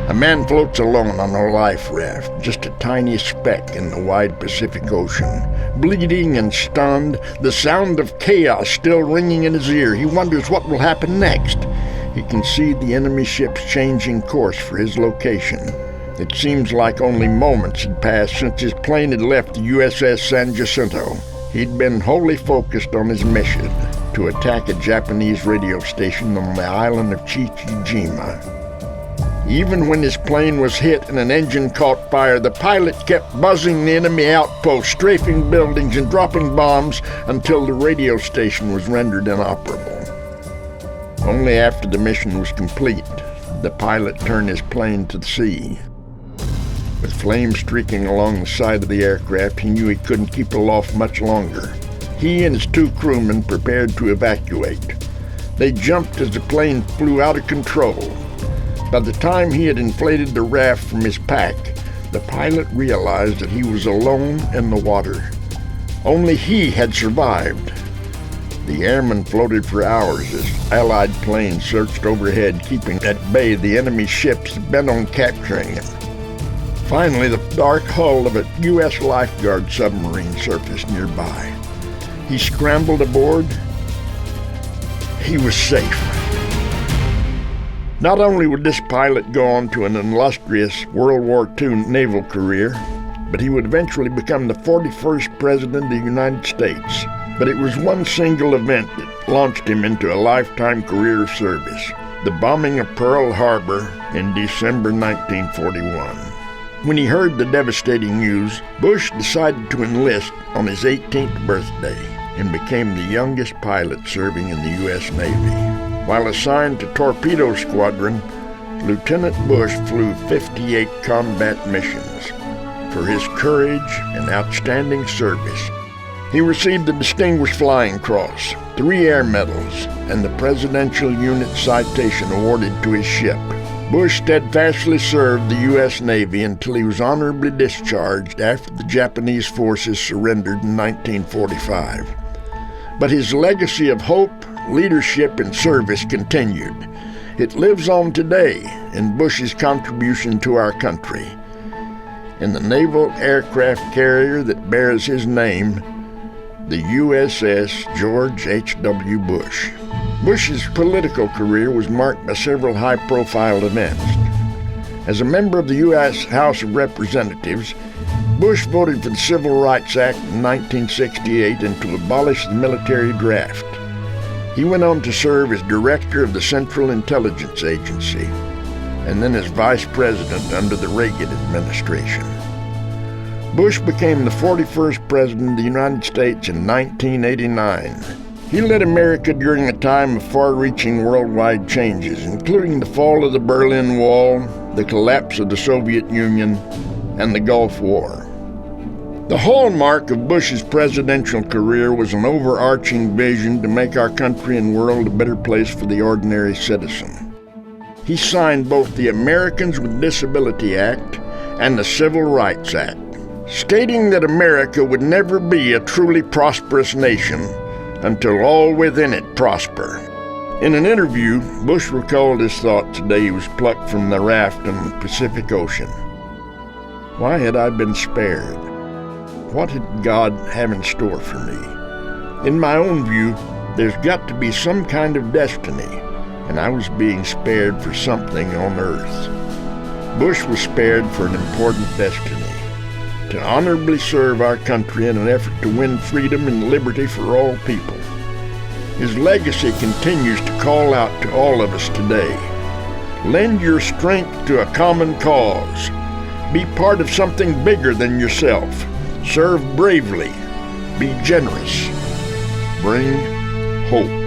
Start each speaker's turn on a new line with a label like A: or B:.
A: A man floats alone on a life raft, just a tiny speck in the wide Pacific Ocean. Bleeding and stunned, the sound of chaos still ringing in his ear, he wonders what will happen next. He can see the enemy ships changing course for his location. It seems like only moments had passed since his plane had left the USS San Jacinto. He'd been wholly focused on his mission, to attack a Japanese radio station on the island of Chichijima. Even when his plane was hit and an engine caught fire, the pilot kept buzzing the enemy outposts, strafing buildings and dropping bombs until the radio station was rendered inoperable. Only after the mission was complete, the pilot turned his plane to the sea. With flames streaking along the side of the aircraft, he knew he couldn't keep aloft much longer. He and his two crewmen prepared to evacuate. They jumped as the plane flew out of control. By the time he had inflated the raft from his pack, the pilot realized that he was alone in the water. Only he had survived. The airmen floated for hours as Allied planes searched overhead, keeping at bay the enemy ships bent on capturing him. Finally, the dark hull of a U.S. lifeguard submarine surfaced nearby. He scrambled aboard. He was safe. Not only would this pilot go on to an illustrious World War II naval career, but he would eventually become the 41st President of the United States. But it was one single event that launched him into a lifetime career of service, the bombing of Pearl Harbor in December 1941. When he heard the devastating news, Bush decided to enlist on his 18th birthday and became the youngest pilot serving in the U.S. Navy. While assigned to Torpedo Squadron, Lieutenant Bush flew 58 combat missions. For his courage and outstanding service, he received the Distinguished Flying Cross, 3 Air Medals, and the Presidential Unit Citation awarded to his ship. Bush steadfastly served the U.S. Navy until he was honorably discharged after the Japanese forces surrendered in 1945. But his legacy of hope, leadership, and service continued. It lives on today in Bush's contribution to our country. In the naval aircraft carrier that bears his name, the USS George H.W. Bush. Bush's political career was marked by several high-profile events. As a member of the U.S. House of Representatives, Bush voted for the Civil Rights Act in 1968 and to abolish the military draft. He went on to serve as director of the Central Intelligence Agency and then as vice president under the Reagan administration. Bush became the 41st president of the United States in 1989. He led America during a time of far-reaching worldwide changes, including the fall of the Berlin Wall, the collapse of the Soviet Union, and the Gulf War. The hallmark of Bush's presidential career was an overarching vision to make our country and world a better place for the ordinary citizen. He signed both the Americans with Disability Act and the Civil Rights Act, stating that America would never be a truly prosperous nation until all within it prosper. In an interview, Bush recalled his thoughts the day he was plucked from the raft in the Pacific Ocean. Why had I been spared? What did God have in store for me? In my own view, there's got to be some kind of destiny, and I was being spared for something on earth. Bush was spared for an important destiny, to honorably serve our country in an effort to win freedom and liberty for all people. His legacy continues to call out to all of us today. Lend your strength to a common cause. Be part of something bigger than yourself. Serve bravely. Be generous. Bring hope.